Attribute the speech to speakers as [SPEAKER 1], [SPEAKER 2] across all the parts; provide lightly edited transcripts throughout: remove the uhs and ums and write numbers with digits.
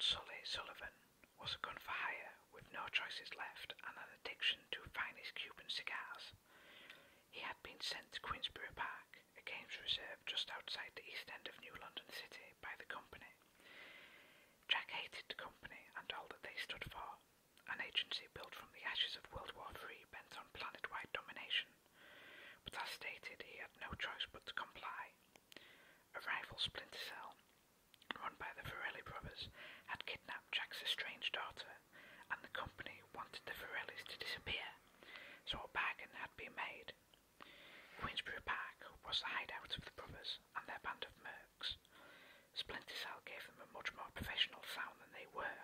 [SPEAKER 1] Old Sully Sullivan was a gun for hire with no choices left and an addiction to finest Cuban cigars. He had been sent to Queensbury Park, a games reserve just outside the east end of New London City, by the company. Jack hated the company and all that they stood for, an agency built from the ashes of World War III bent on planet-wide domination. But as stated, he had no choice but to comply. A rival splinter cell, run by the Varelli brothers, had kidnapped Jack's estranged daughter, and the company wanted the Varellis to disappear, so a bargain had been made. Queensbury Park was the hideout of the brothers and their band of mercs. Splinter Cell gave them a much more professional sound than they were.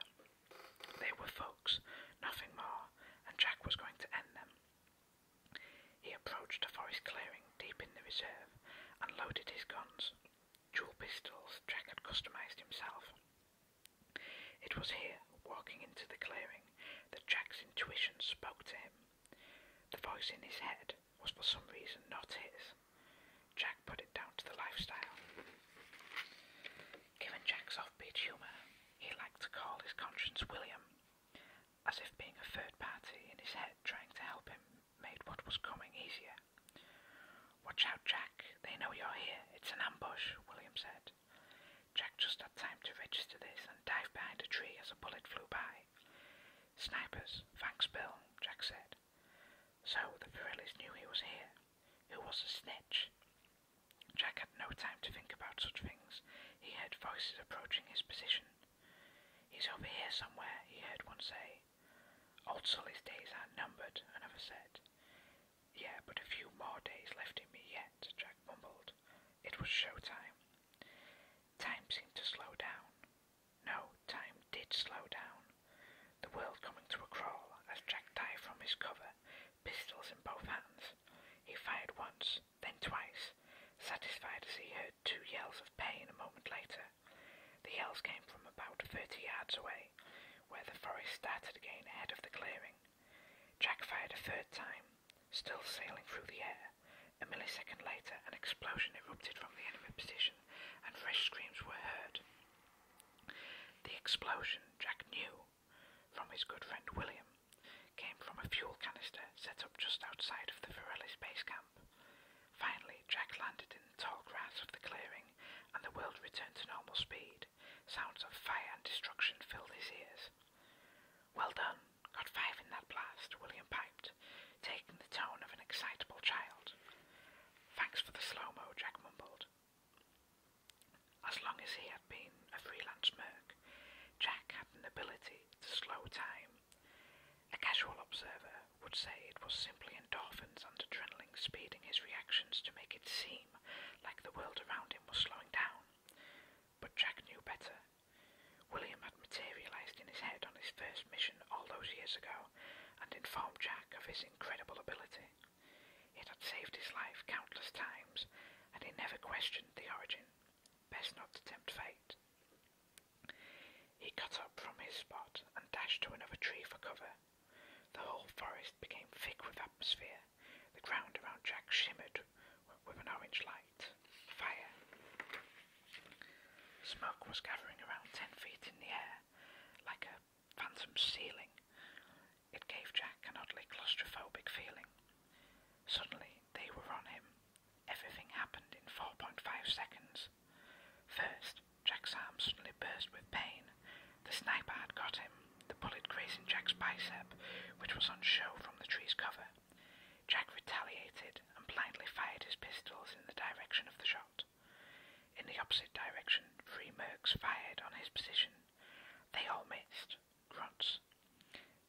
[SPEAKER 1] They were thugs, nothing more, and Jack was going to end them. He approached a forest clearing deep in the reserve and loaded his guns, dual pistols Jack had customised himself. It was here, walking into the clearing, that Jack's intuition spoke to him. The voice in his head was for some reason not his. Jack put it down to the lifestyle. Given Jack's offbeat humour, he liked to call his conscience William, as if being a third party in his head trying to help him made what was coming easier. "Watch out, Jack, they know you're here, it's an ambush," William said. Jack just had time to register this and dive behind a tree as a bullet flew by. "Snipers, thanks Bill," Jack said. So the Varellis knew he was here. Who was a snitch? Jack had no time to think about such things. He heard voices approaching his position. "He's over here somewhere," he heard one say. "Old Sully's days are numbered," another said. "Yeah, but a few more days left in me yet," Jack mumbled. It was showtime. Time seemed to slow down. No, time did slow down. The world coming to a crawl as Jack dived from his cover, pistols in both hands. He fired once, then twice, satisfied as he heard 2 yells of pain a moment later. The yells came from about 30 yards away, where the forest started again ahead of the clearing. Jack fired a third time, still sailing through the air. A millisecond later, an explosion erupted from the enemy position, and fresh screams were heard. The explosion, Jack knew, from his good friend William, came from a fuel canister set up just outside of the Varellis base camp. Finally, Jack landed in the tall grass of the clearing, and the world returned to normal speed. Sounds of fire and destruction filled his ears. "Well done, got 5 in that blast," William piped, taking the tone of an excitable child. "Thanks for the slow-mo," Jack mumbled. As long as he had been a freelance merc, Jack had an ability to slow time. A casual observer would say it was simply endorphins and adrenaline speeding his reactions to make it seem like the world around him was slowing down. But Jack knew better. William had materialized in his head on his first mission all those years ago and informed Jack of his incredible ability. It had saved his life countless times, and he never questioned the origin. Best not to tempt fate. He got up from his spot and dashed to another tree for cover. The whole forest became thick with atmosphere. The ground around Jack shimmered with an orange light. Fire. Smoke was gathering around 10 feet in the air, like a phantom ceiling. It gave Jack an oddly claustrophobic feeling. Suddenly, they were on him. Everything happened in 4.5 seconds. First, Jack's arm suddenly burst with pain. The sniper had got him, the bullet grazing Jack's bicep, which was on show from the tree's cover. Jack retaliated and blindly fired his pistols in the direction of the shot. In the opposite direction, 3 mercs fired on his position. They all missed. Grunts.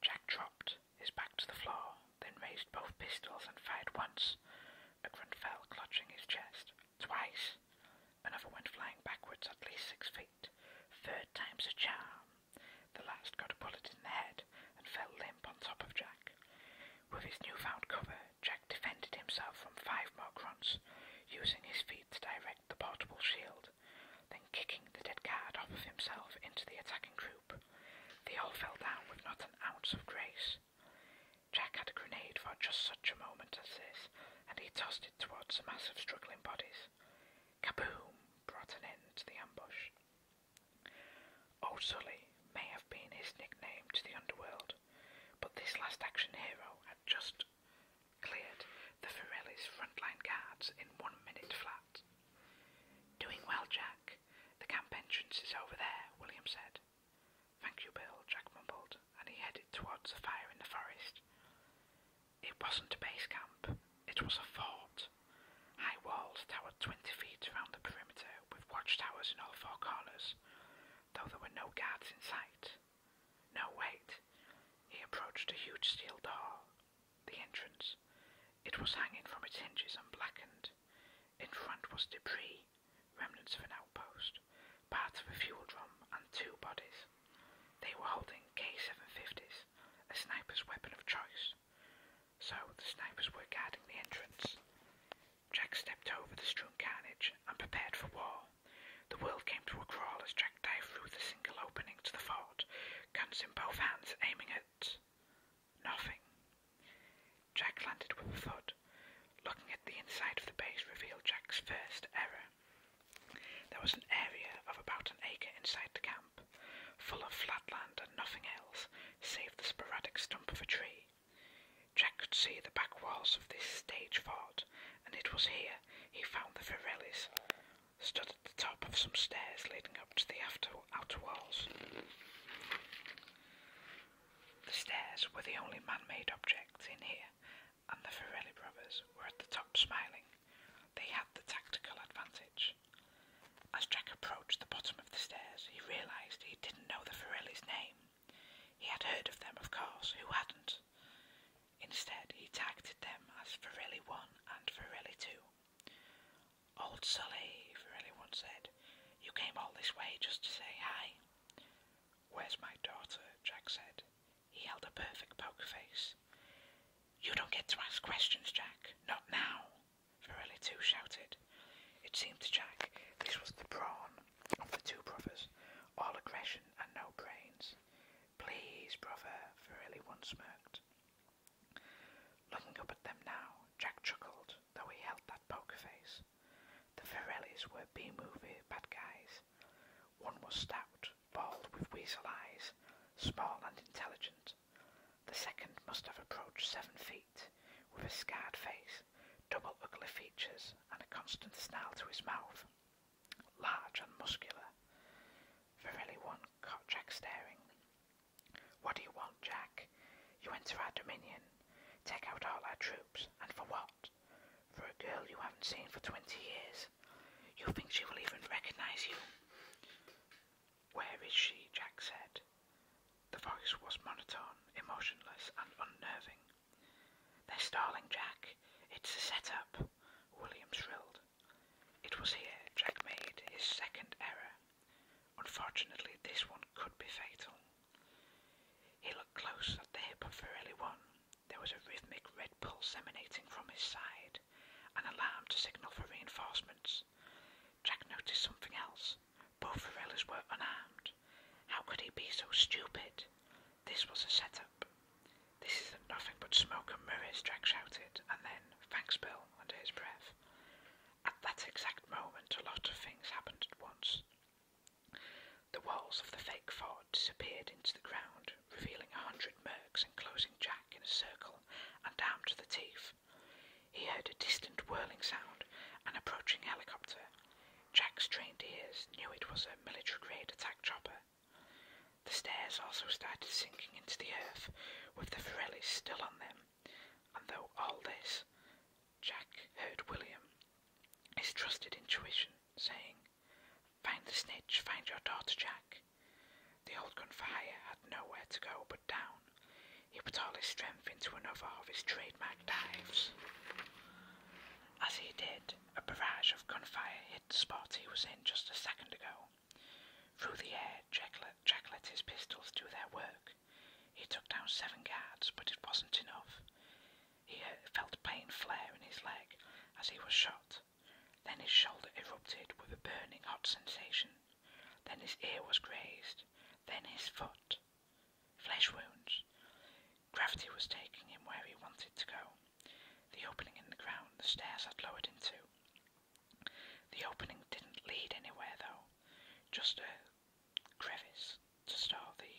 [SPEAKER 1] Jack dropped, his back to the floor, then raised both pistols and fired once. A grunt fell, clutching his chest. Twice. Another went flying backwards at least 6 feet. 3rd time's a charm. The last got a bullet in the head and fell limp on top of Jack. With his newfound cover, Jack defended himself from 5 more grunts, using his feet to direct the portable shield, then kicking the dead guard off of himself into the attacking group. They all fell down with not an ounce of grace. Jack had a grenade for just such a moment as this, and he tossed it towards the mass of struggling bodies. Kaboom! Brought an end to the ambush. Old Sully, may have been his nickname to the underworld, but this last action hero had just cleared the Forelli's frontline guards in 1 minute flat. "Doing well, Jack. The camp entrance is over there," William said. "Thank you, Bill," Jack mumbled, and he headed towards the fire in the forest. It wasn't a base camp. It was a fort. High walls towered 20 feet around the perimeter, with watchtowers in all 4 corners, though there were no guards in sight. No, wait. He approached a huge steel door. The entrance. It was hanging from its hinges and blackened. In front was debris, remnants of an outpost, part of a fuel drum, and 2 bodies. They were holding K-750s, a sniper's weapon of choice. So the snipers were guarding the entrance. Jack stepped over the strewn carnage and prepared for war. The world came to a crawl as Jack dived through the single opening to the fort, guns in both hands aiming at nothing. Jack landed with a thud. Looking at the inside of the base revealed Jack's first error. There was an area of about an acre inside the camp, full of flat land and nothing else, save the sporadic stump of a tree. Jack could see the back walls of this stage fort, and it was here he found the Forellis, stood at the top of some stairs leading up to the outer walls. The stairs were the only man-made objects in here, and the Forelli brothers were at the top smiling. They had the tactical advantage. As Jack approached the bottom of the stairs, he realised he didn't know the Forelli's name. He had heard of them, of course, who hadn't? Instead, he targeted them as Forelli 1 and Forelli 2. "Old Sully," Forelli 1 said, "you came all this way just to say hi." "Where's my daughter?" Jack said. He held a perfect poker face. "You don't get to ask questions, Jack. Not now," Forelli 2 shouted. It seemed to Jack this was the brawn of the 2 brothers, all aggression and no brains. "Please, brother," Forelli 1 smirked. Looking up at them now, Jack chuckled, though he held that poker face. The Forellis were B-movie bad guys. One was stout, bald with weasel eyes, small and intelligent. The second must have approached 7 feet, with a scarred face, double ugly features, and a constant snarl to his mouth. Large and muscular. Forelli 1 caught Jack staring. "What do you want, Jack? You enter our dominion, take out all our troops, and for what? For a girl you haven't seen for 20 years. You think she will even recognize you?" "Where is she?" Jack said. The voice was monotone, emotionless, and unnerving. "They're stalling, Jack. It's a setup," William shrilled. It was here Jack made his second error. Unfortunately, this one could be fatal. He looked close at the hip of Forelli 1. There was a rhythmic red pulse emanating from his side, an alarm to signal for reinforcements. Jack noticed something else. Both Forellis were unarmed. How could he be so stupid? This was a setup. "This isn't nothing but smoke and mirrors," Jack shouted, and then, "Thanks, Bill," under his breath. At that exact moment, a lot of things happened at once. The walls of the fake fort disappeared into the ground, revealing 100 mercs enclosing Jack in a circle and armed to the teeth. He heard a distant whirling sound, an approaching helicopter. Jack's trained ears knew it was a military-grade attack chopper. The stairs also started sinking into the earth, with the Forellis still on them, and though all this, Jack heard William, his trusted intuition, saying, "Find the snitch, find your daughter, Jack." The old gun for hire had nowhere to go but down. He put all his strength into another of his trademark dives. As he did, a barrage of gunfire hit the spot he was in just a second ago. Through the air, Jack let his pistols do their work. He took down 7 guards, but it wasn't enough. He felt pain flare in his leg as he was shot. Then his shoulder erupted with a burning hot sensation. Then his ear was grazed. Then his foot. Flesh wounds. Gravity was taking him where he wanted to go. The opening in the ground the stairs had lowered into. The opening didn't lead anywhere, though. Just a crevice to store the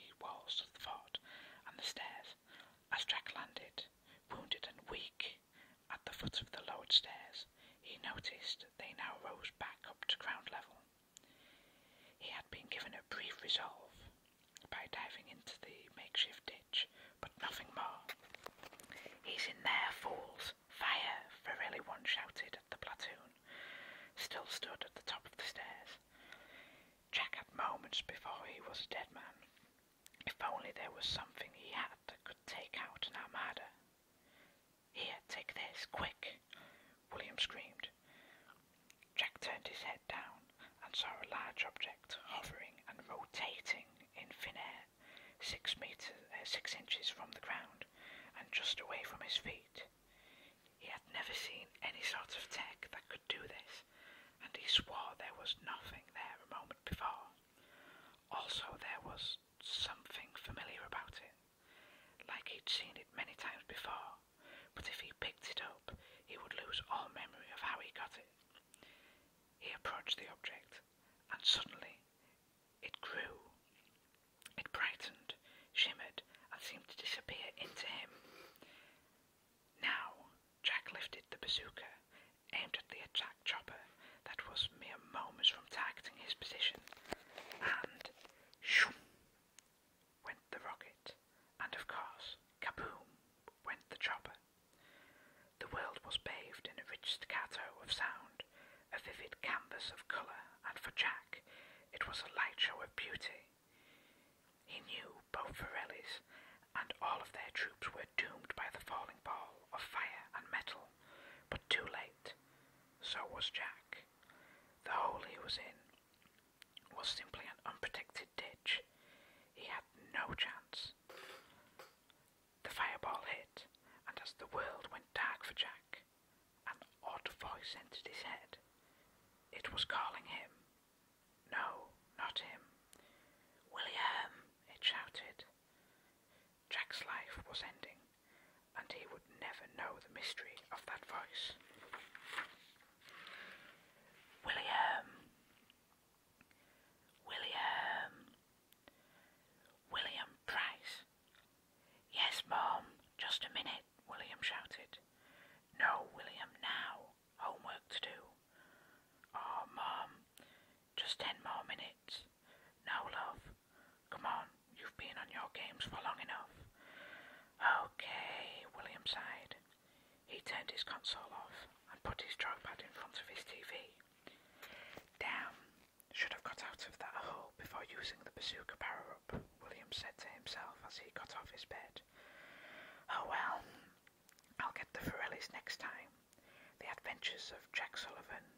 [SPEAKER 1] outstairs, he noticed they now rose back up to ground level. He had been given a brief resolve by diving into the makeshift ditch, but nothing more. "He's in there, fools! Fire!" Varelli one shouted at the platoon, still stood at the top of the stairs. Jack had moments before he was a dead man. If only there was something he had that could take out an armada. "Here, take this, quick!" William screamed. Jack turned his head down and saw a large object hovering and rotating in thin air, 6 inches from the ground and just away from his feet. He had never seen any sort of tech that could do this, and he swore there was nothing there a moment before. Also, there was something familiar about it, like he'd seen it many times before, but if he picked it up, he would lose all memory of how he got it. He approached the object, and suddenly it grew. It brightened, shimmered, and seemed to disappear into him. Now, Jack lifted the bazooka, aimed at the attack chopper that was mere moments from targeting his position, and shoom went the rocket, and of course, kaboom went the chopper. The world was bathed in a rich staccato of sound, a vivid canvas of colour, and for Jack, it was a light show of beauty. He knew both Varellis and all of their troops were doomed by the falling ball of fire and metal, but too late. So was Jack. The hole he was in was simply an unprotected ditch. He had no chance. The fireball hit, and as the world went dark for Jack, an odd voice entered his head. It was calling him. No, not him. "William!" it shouted. Jack's life was ending, and he would never know the mystery of that voice. "William! William! William Price!" "Yes, Mom, just a minute," William shouted. "No, William, now. Homework to do." "Oh, Mom, just 10 more minutes." "No, love. Come on, you've been on your games for long enough." "Okay," William sighed. He turned his console off and put his joypad in front of his TV. "Damn, should have got out of that hole before using the bazooka power-up," William said to himself as he got off his bed. "Oh well, I'll get the Varellis next time. The Adventures of Jack Sullivan